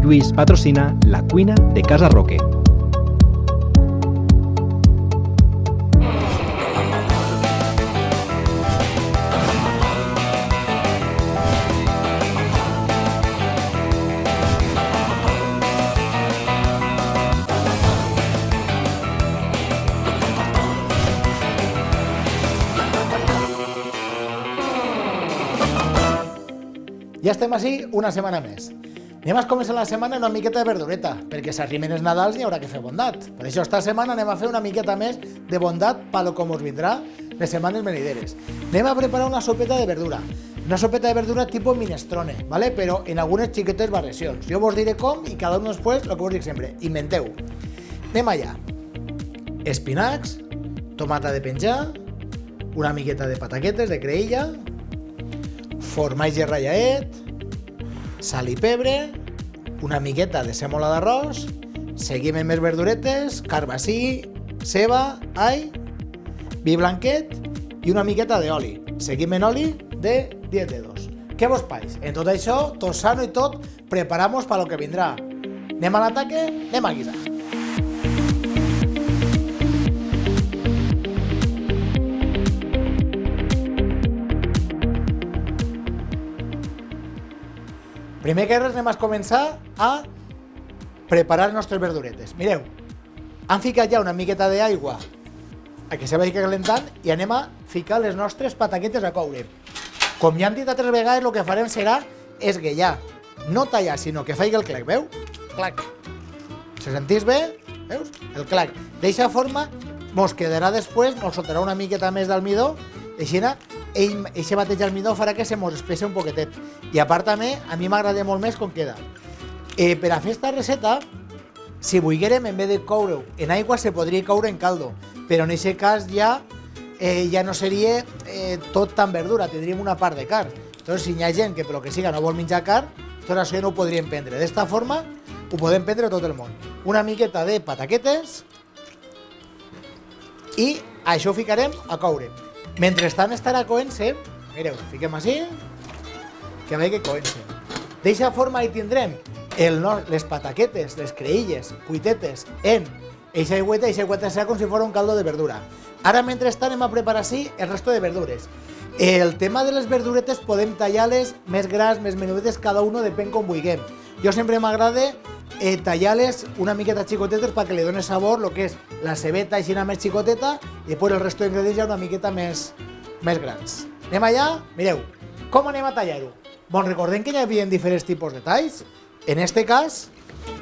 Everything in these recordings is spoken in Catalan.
Lluís patrocina la cuina de Casa Roque. Ja estem així una setmana més. Anem a començar la setmana una miqueta de verdureta, perquè s'arriben els Nadals i hi haurà que fer bondat. Per això esta setmana anem a fer una miqueta més de bondat per com us vindrà les setmanes venideres. Anem a preparar una sopeta de verdura. Una sopeta de verdura tipus minestrone, ¿vale? Però en algunes xiquetes variacions. Jo vos diré com i cada un després, el que vos dic sempre, inventeu. Anem allà. Espinacs, tomata de penjar, una miqueta de pataquetes, de creïlla, formatge rallaet, sal i pebre, una miqueta de sèmola d'arròs, seguim amb més verduretes, carbassí, ceba, all, vi blanquet i una miqueta d'oli. Seguim en oli de 10 dedos. Què vos país? En tot això, tot sano i tot, preparamos para lo que vindrà. Anem a l'ataque, anem a guisar. Primer que res anem a començar a preparar les nostres verduretes. Mireu, han ficat ja una miqueta d'aigua a que se vagi calentant i anem a ficar les nostres pataquetes a coure. Com ja han dit altres vegades, el que farem serà esguellar, no tallar, sinó que faci el clac, veu? Clac. Se sentís bé? Veus? El clac. D'eixa forma mos quedarà després, nos soltarà una miqueta més d'almidó, aixina, eixe mateix almidó farà que se mos espesse un poquetet. I a part també, a mi m'agrada molt més com queda. Per a fer esta receta, si volguérem, en vez de coure en aigua, se podria coure en caldo, però en aquest cas ja no seria tot tan verdura, tindríem una part de carn. Entonces, si hi ha gent que per lo que siga no vol menjar carn, tot això no ho podríem prendre. D'esta forma, ho podem prendre tot el món. Una miqueta de pataquetes i això ho ficarem a coure. Mentrestant estarà coent-se, mireu, fiquem així, que vagi coent-se. D'eixa forma hi tindrem les pataquetes, les creïlles, cuitetes en eixa aigüeta serà com si fos un caldo de verdura. Ara, mentrestant, anem a preparar així el resto de verdures. El tema de les verduretes podem tallar-les més grans, més menudetes, cada uno depèn com vulguem. Jo sempre m'agrada tallar-les una miqueta xicotetes perquè li doni sabor el que és la cebeta aixina més xicoteta i després el resto d'ingredients ja una miqueta més grans. Anem allà, mireu, com anem a tallar-ho? Bon, recordem que hi havia diferents tipus de talls. En este cas,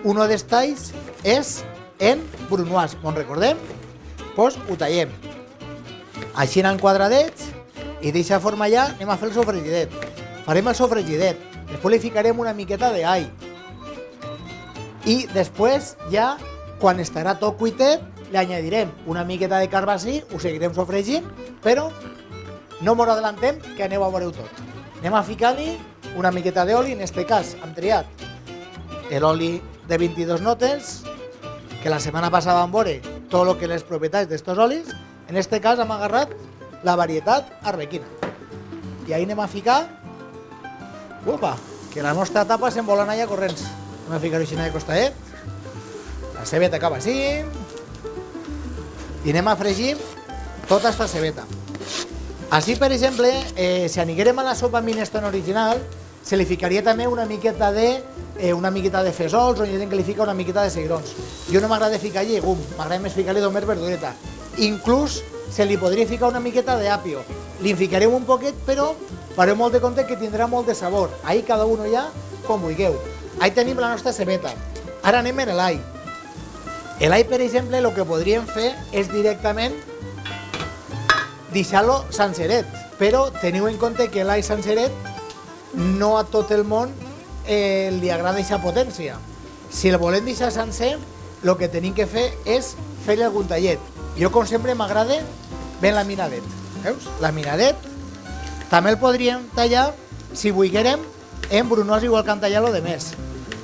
un dels talls és en brunoise. Bon, recordem? Doncs ho tallem. Així en quadradets i d'eixa forma ja anem a fer el sofregidet. Farem el sofregidet, després li ficarem una miqueta d'all. I després ja, quan estarà tot cuitet, li añadirem una miqueta de carbassí, ho seguirem sofregint, però no m'ho adelantem que aneu a veure-ho tot. Anem a ficar-li una miqueta d'oli, en este cas hem triat l'oli de 22 notes, que la setmana passada vam veure tot el que les propietats d'estos olis, en este cas hem agarrat la varietat arbequina. I ahí anem a ficar, que la nostra tapa se'n volen allà corrents. Anem a ficar-ho així de costadet, la cebeta acaba així, i anem a fregir tota esta cebeta. Així, per exemple, si aniguérem a la sopa minestrone original, se li ficaria també una miqueta de fesols, o hi ha gent que li fica una miqueta de cigrons. Jo no m'agrada ficar llegum, m'agrada més ficar-li només verdureta. Inclús se li podria ficar una miqueta d'apio. Li ficarem un poquet, però fareu molt de compte que tindrà molt de sabor. Ahí cada un ja com vulgueu. Ahí tenim la nostra cebeta. Ara anem en l'all. L'all, per exemple, el que podríem fer és directament deixar-lo senceret, però teniu en compte que l'all senceret no a tot el món li agrada aquesta potència. Si el volem deixar sencer, el que tenim que fer és fer-li algun tallet. Jo, com sempre, m'agrada ben laminadet. Veus? Laminadet. També el podríem tallar, si volguérem, en brunoise, igual que han tallat-lo de més.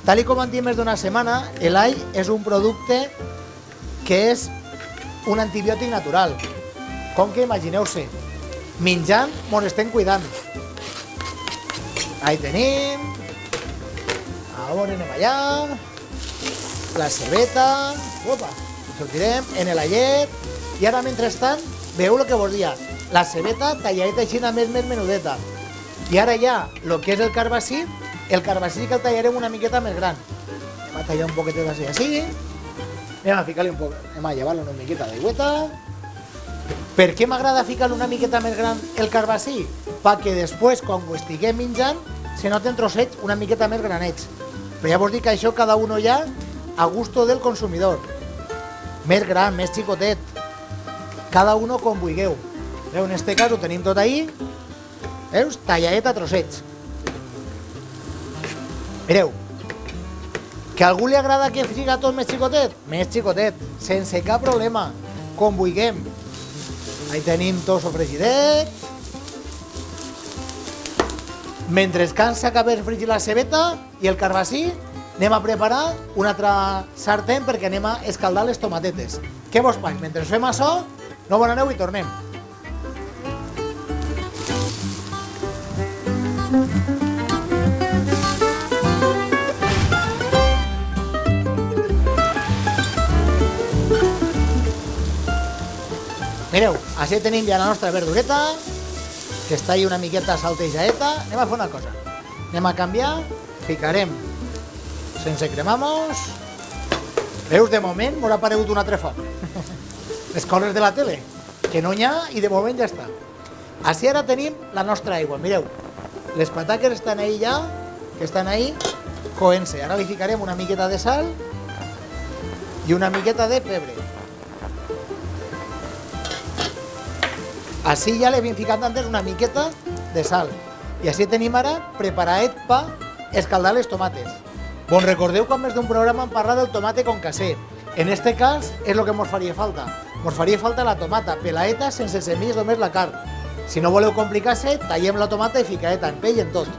Tal com han dit més d'una setmana, l'all és un producte que és un antibiòtic natural. Com que, imagineu-se, menjant, mos estem cuidant. Ahí tenim. A veure, anem allà. La cebeta. Opa, sortirem en l'allet. I ara, mentrestant, veieu el que vos dia. La cebeta talladeta així més menudeta. I ara ja, el que és el carbassí sí que el tallarem una miqueta més gran. Anem a tallar un poquetet així. Anem a ficar-li un poc, anem a llevar-li una miqueta d'aigüeta. Per què m'agrada ficar-li una miqueta més gran el carbassí? Perquè després, quan ho estiguem menjant, se noten trossets una miqueta més granets. Però ja vos dic que això cada uno ja a gusto del consumidor. Més gran, més xicotet. Cada uno com vulgueu. En este cas ho tenim tot ahí. Veus? Talladet a trossets. Mireu. Que a algú li agrada que siga tot més xicotet? Més xicotet. Sense cap problema. Com vulguem. Ahí tenim tot sofregidet. Mentre s'acaba de fregir la cebeta i el carbassí, anem a preparar un altre sartén perquè anem a escaldar les tomatetes. Què vos faig? Mentre fem això, no bon aneu i tornem. Mireu, així tenim ja la nostra verdureta, que està ahí una miqueta saltejadeta. Anem a fer una cosa. Anem a canviar, ficarem sense cremamos. Veus, de moment m'haurà aparegut un altre foc. Les coses de la tele, que no n'hi ha i de moment ja està. Així ara tenim la nostra aigua, mireu. Les pataques estan ahí ja, que estan ahí, coent-se. Ara li ficarem una miqueta de sal i una miqueta de pebre. Així ja li hem ficat antes una miqueta de sal. I així tenim ara preparadet per escaldar les tomates. Vos recordeu quan més d'un programa hem parlat del tomate con casé. En este cas és el que mos faria falta. Mos faria falta la tomata pelaeta sense semilles, només la carn. Si no voleu complicar-se, tallem la tomata i ficaeta en pell en tot.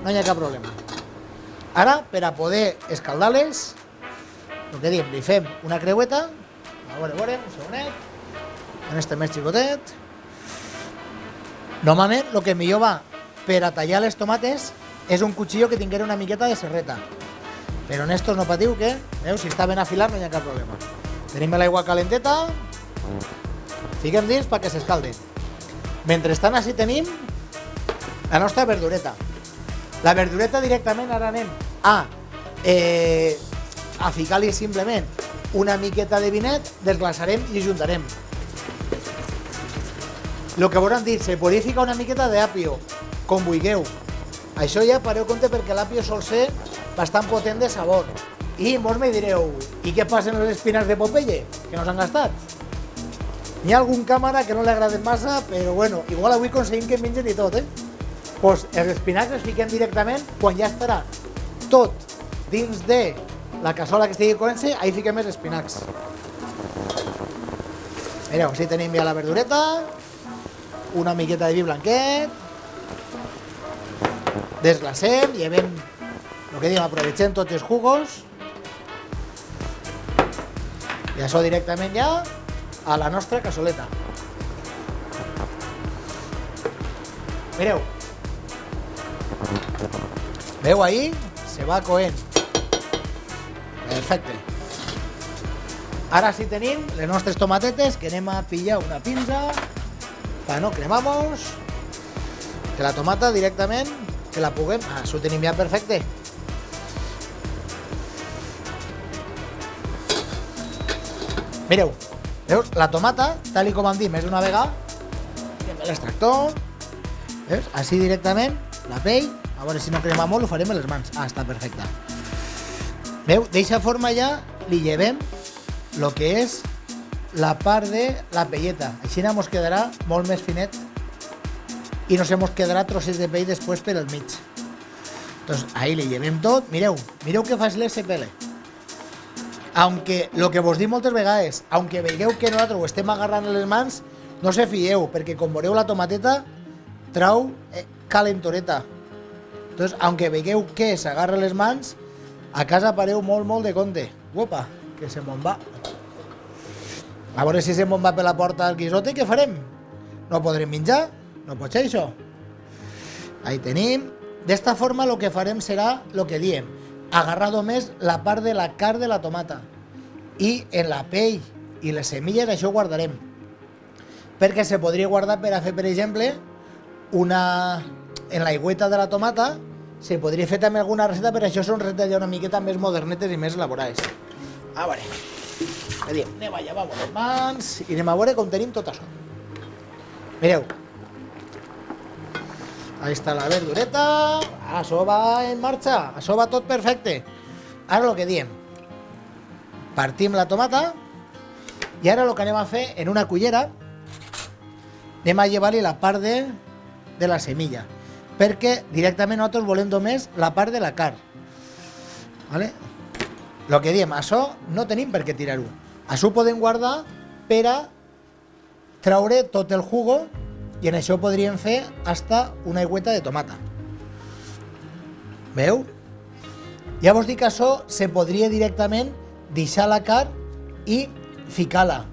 No hi ha cap problema. Ara, per a poder escaldar-les, el que diem, li fem una creueta. A veure, un segonet. En este més xicotet. Normalment, el que millor va per a tallar les tomates és un cuchillo que tinguera una miqueta de serreta. Però en estos no patiu que, si està ben afilat no hi ha cap problema. Tenim l'aigua calenteta, fiquem dins perquè s'escaldi. Mentrestant així tenim la nostra verdureta. La verdureta directament ara anem a ficar-li simplement una miqueta de vinet, desglaçarem i ajuntarem. El que volen dir, se podria ficar una miqueta d'apio, com vulgueu. Això ja pareu compte perquè l'apio sol ser bastant potent de sabor. I vos me direu, i què passa amb les espinacs de Popeye, que no s'han gastat? N'hi ha algun càmera que no li agraden massa, però bueno, igual avui aconseguim que mengen i tot, Doncs els espinacs els fiquem directament quan ja estarà tot dins de la cassola que estigui coent-se, ahí fiquem els espinacs. Mireu, així tenim ja la verdureta, una miqueta de vi blanquet, desglacem, llevem, el que diem, aprovechem tots els jugos, i això directament ja a la nostra cassoleta. Mireu, veu ahí? Se va coent. Perfecte. Ara sí tenim les nostres tomatetes, que anem a pillar una pinza para no cremamos, que la tomata directament, que la puguem, això ho tenim ja perfecte. Mireu, veus, la tomata, tal com hem dit més d'una vegada, fem l'extractor, veus, així directament, la pell, a veure si no crema molt, ho farem amb les mans. Està perfecte. Veu, d'eixa forma ja li llevem el que és la part de la pelleta. Així mos quedarà molt més finet i no se mos quedarà trossets de pell després per al mig. Doncs ahí li llevem tot. Mireu que fàcil se pele. Aunque lo que vos dic moltes vegades, aunque veieu que nosaltres ho estem agarrant a les mans, no se fieu, perquè com veureu la tomateta trau calentoreta. Doncs, aunque veieu que s'agarra a les mans, a casa pareu molt de compte. Opa, que se me'n va. A veure si se me'n va per la porta el guisote, què farem? No podrem menjar? No pot ser això. Ahí tenim. D'esta forma el que farem serà el que diem. agarrar només la part de la carn de la tomata. I en la pell i les semilles això ho guardarem. Perquè se podria guardar per a fer, per exemple, en l'aigüeta de la tomata, se podria fer també alguna receta, però això són recetes ja una miqueta més modernetes i més elaborades. A veure, anem a llevar les mans i anem a veure com tenim tot això. Mireu, ahí està la verdureta, això va en marxa, això va tot perfecte. Ara el que diem, partim la tomata i ara el que anem a fer en una cullera, anem a llevar-li la part de la semilla, perquè directament nosaltres volem només la part de la carn. Vale? El que diem, això no tenim per què tirar-ho. Això ho podem guardar per a traure tot el jugo i en això podríem fer hasta una aigüeta de tomata. Veu? Ja vos dic que això se podria directament deixar la carn i ficar-la.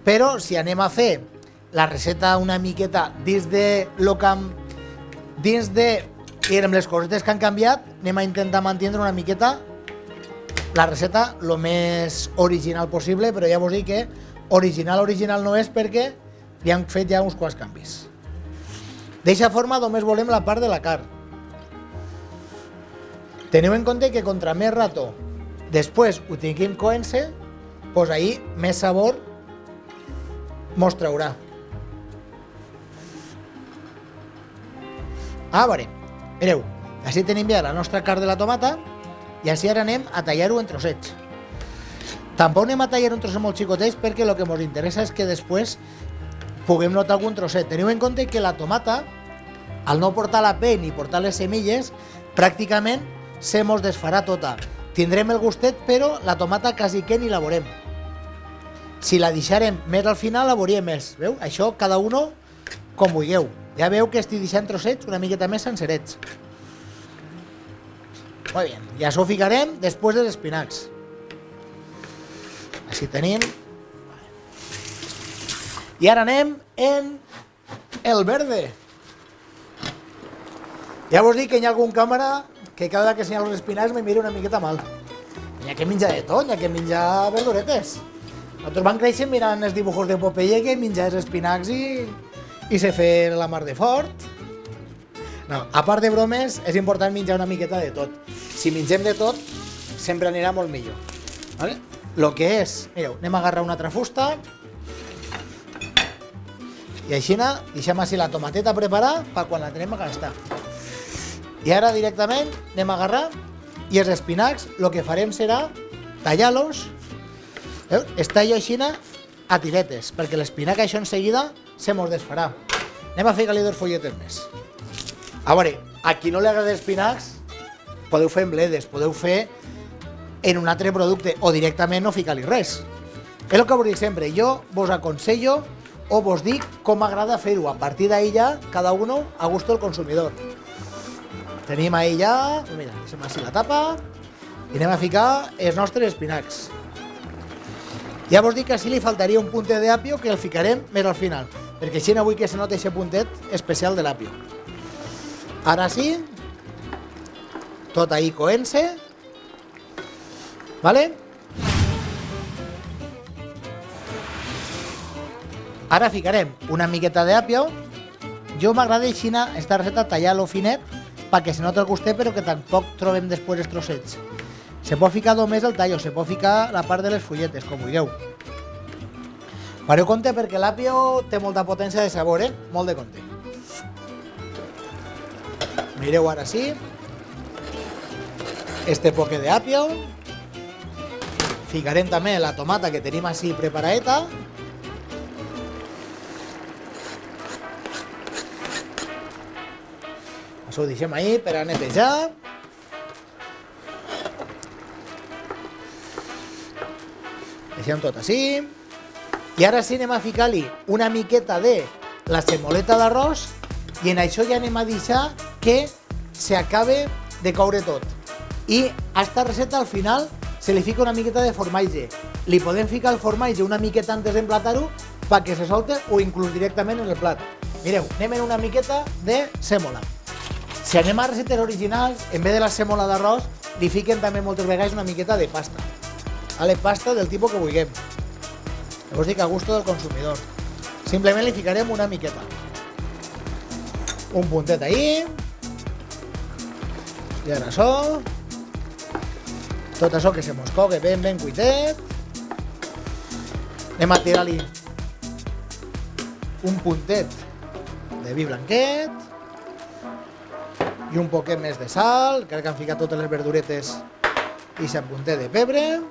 Però si anem a fer la receta una miqueta dins de les cosetes que han canviat, anem a intentar mantenir una miqueta la receta lo més original possible, però ja vos dic que original no és perquè li han fet ja uns quants canvis. D'eixa forma només volem la part de la carn. Teniu en compte que contra més rato després ho tinguem coent-se, doncs ahir més sabor mos traurà. A veure, mireu, així tenim ja la nostra carn de la tomata i així ara anem a tallar-ho en trossets. Tampoc anem a tallar un trosset molt xicotets perquè el que ens interessa és que després puguem notar algun trosset. Teniu en compte que la tomata, al no portar la pell ni portar les semilles, pràcticament se mos desfarà tota. Tindrem el gustet, però la tomata quasi que ni la veurem. Si la deixarem més al final, la veuríem més. Veu? Això cada uno com vulgueu. Ja veu que estic deixant trossets una miqueta més sencerets. Molt bé, i això ho ficarem després dels espinacs. Així tenim. I ara anem en el verde. Ja vos dic que hi ha algun càmera que cada vegada que senyalo els espinacs me mira una miqueta mal. N'hi ha que menjar de tot, n'hi ha que menjar verduretes. Nosaltres vam créixer mirant els dibujos de Popeye que menjar els espinacs i se fer la mar de fort. No, a part de bromes, és important menjar una miqueta de tot. Si mengem de tot, sempre anirà molt millor. Vale? Lo que és, mireu, anem a agarrar una altra fusta i així deixem així la tomateta preparada per quan la tenem a gastar. I ara directament anem a agarrar i els espinacs el que farem serà tallar-los. Es tallo així a tiretes, perquè l'espinac això en seguida se mos desfarà. Anem a ficar-li 2 folletes més. A veure, a qui no li agrada espinacs, podeu fer en bledes, podeu fer en un altre producte o directament no ficar-li res. És el que vos dic sempre, jo vos aconsello o vos dic com m'agrada fer-ho. A partir d'ahí ja, cada uno a gusto del consumidor. Tenim ahí ja, mira, deixem així la tapa i anem a ficar els nostres espinacs. Ja vos dic que així li faltaria un puntet d'apio que el ficarem més al final, perquè així no vull que se noti aquest puntet especial de l'apio. Ara sí, tot ahí coent-se, ¿vale? Ara ficarem una miqueta d'apio. Jo m'agrada així esta receta tallar-lo finet perquè se nota el gustet però que tampoc trobem després els trossets. Se pot ficar només el tallo, se pot ficar la part de les fulletes, com vulgueu. Fareu compte perquè l'apio té molta potència de sabor, molt de compte. Mireu ara sí. Este poquet d'apio. Ficarem també la tomata que tenim així preparadeta. Això ho deixem ahí per a netejar. Deixem tot així. I ara sí anem a ficar-li una miqueta de la semoleta d'arròs i en això ja anem a deixar que s'acabe de coure tot. I a esta receta al final se li fica una miqueta de formatge. Li podem ficar el formatge una miqueta antes d'emplatar-ho perquè se solte o inclús directament en el plat. Mireu, anem en una miqueta de sèmola. Si anem a recetes originals, en vez de la semola d'arròs, li fiquen també moltes vegades una miqueta de pasta. Pasta del tipus que vulguem. Llavors dic a gusto del consumidor. Simplement li ficarem una miqueta. Un puntet ahí. I ara això. Tot això que se mos cogue ben cuitet. Anem a tirar-li un puntet de vi blanquet i un poquet més de sal, crec que han ficat totes les verduretes i un puntet de pebre.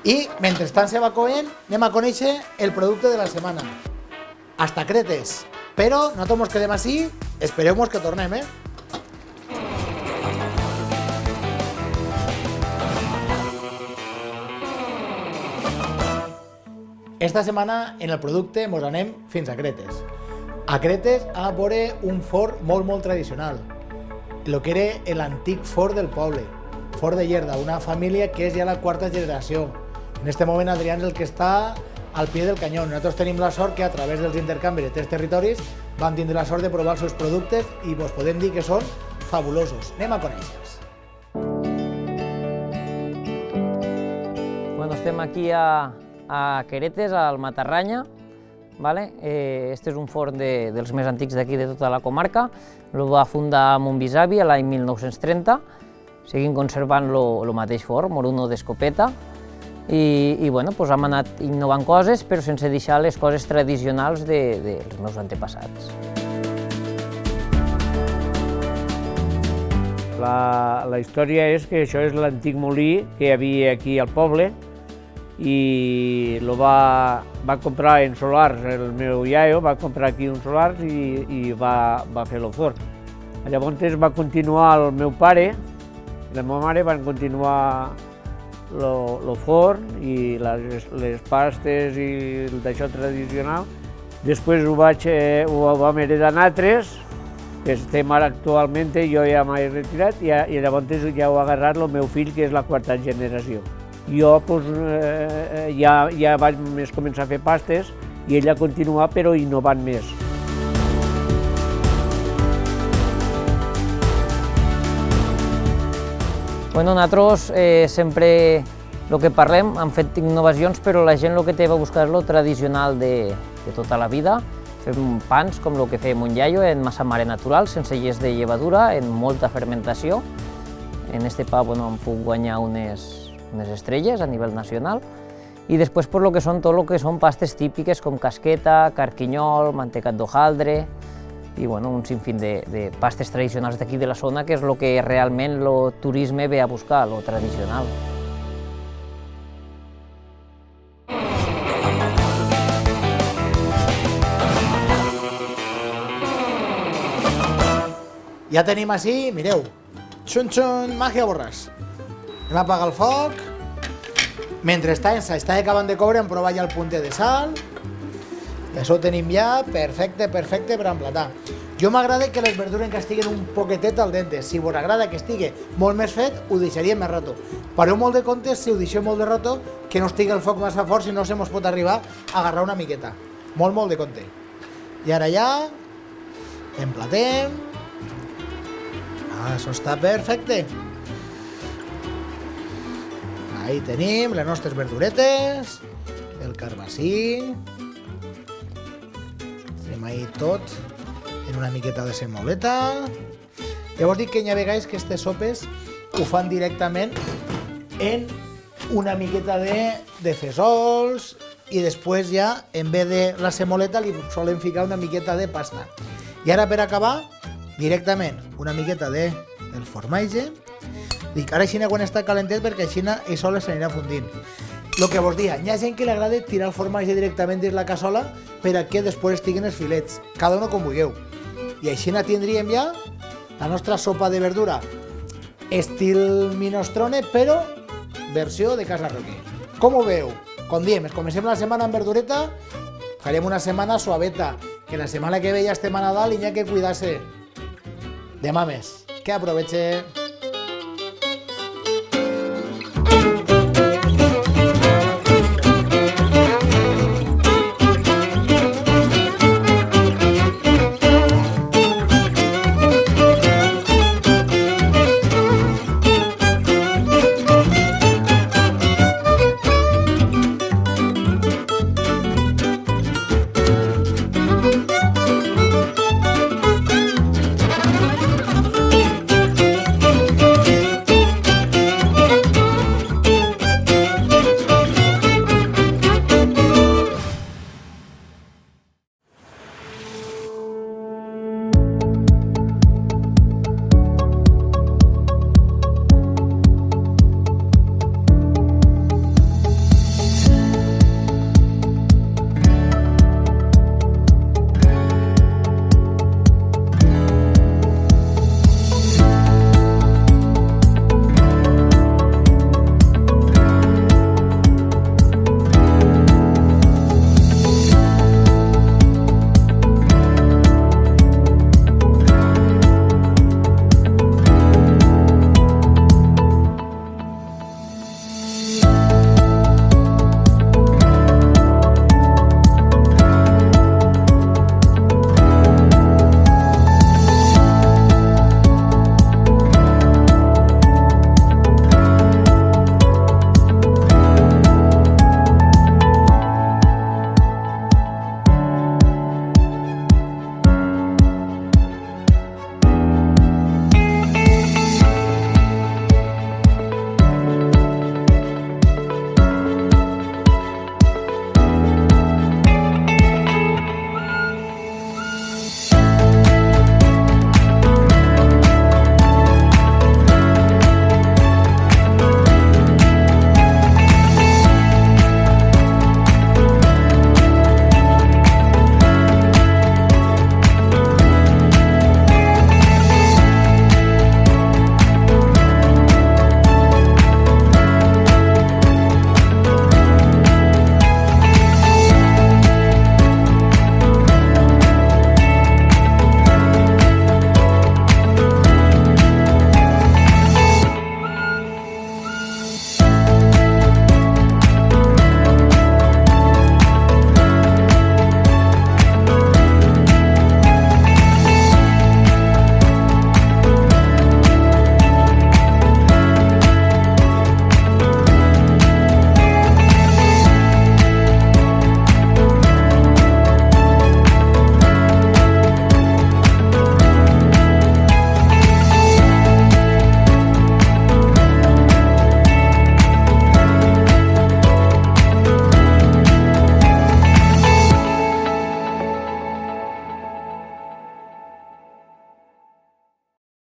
I mentrestant se va coent, anem a conèixer el producte de la setmana. Hasta cretes. Però nosaltres ens quedem així, espereu-nos que tornem, Esta setmana en el producte ens anem fins a Cretes. A Cretes a veure un forn molt tradicional, el que era l'antic forn del poble, forn de Llerda, una família que és ja la quarta generació. En este moment Adrián és el que està al pie del canyó. Nosaltres tenim la sort que a través dels intercanvis de 3 territoris vam tindre la sort de provar els seus productes i vos podem dir que són fabulosos. Anem a conèixer-los. Bueno, estem aquí a Queretes, al Matarranya. Este és un forn dels més antics d'aquí de tota la comarca. El va fundar mon bisavi l'any 1930. Seguim conservant el mateix forn, Moruno d'escopeta. I hem anat innovant coses, però sense deixar les coses tradicionals dels meus antepassats. La història és que això és l'antic molí que hi havia aquí al poble i va comprar en solars, el meu iaio va comprar aquí uns solars i va fer el forn. Llavors va continuar el meu pare i la meva mare van continuar el forn i les pastes i d'això tradicional. Després ho vam heredar nosaltres, que estem ara actualment, jo ja m'he retirat i llavors ja ho ha agarrat el meu fill, que és la quarta generació. Jo ja vaig començar a fer pastes i ella continua, però innovant més. Nosaltres sempre el que parlem, hem fet innovacions, però la gent el que té va buscar és el tradicional de tota la vida. Fem pans com el que feia mon iaio, en massa mare natural, sense llest de llevadura, en molta fermentació. En este pa hem pogut guanyar unes estrelles a nivell nacional. I després tot el que són pastes típiques com casqueta, carquinyol, mantecat d'hojaldre i un sinfín de pastes tradicionals d'aquí de la zona, que és el que realment el turisme ve a buscar, el tradicional. Ja tenim així, mireu, xun, màgia borràs. Anem a apagar el foc. Mentrestant s'està acabant de coure, hem provat ja el punter de sal. I això ho tenim ja perfecte per emplatar. Jo m'agrada que les verdures que estiguen un poquetet al dente. Si vos agrada que estigui molt més fet, ho deixaria més rato. Pareu molt de compte si ho deixeu molt de rato, que no estigui el foc massa fort, si no se mos pot arribar a agarrar una miqueta. Molt de compte. I ara ja emplatem. Això està perfecte. Ahí tenim les nostres verduretes, el carbassí. Tenim ahí tot en una miqueta de semoleta. Llavors dic que hi ha vegades que aquestes sopes ho fan directament en una miqueta de fesols i després ja, en vez de la semoleta, li solen ficar una miqueta de pasta. I ara, per acabar, directament una miqueta del formatge. Dic, ara així quan està calentet, perquè així ell sola s'anirà fundint. El que vos dia, hi ha gent que li agrada tirar el formatge directament dins la cassola per a que després estiguin els filets, cada un com vulgueu. I així tindríem ja la nostra sopa de verdura estil minestrone, però versió de Casa Roque. Com ho veu? Com diem, comencem la setmana amb verdureta, farem una setmana suaveta, que la setmana que ve ja estem a Nadal i hi ha que cuidar-se. Demà més. Que aproveche.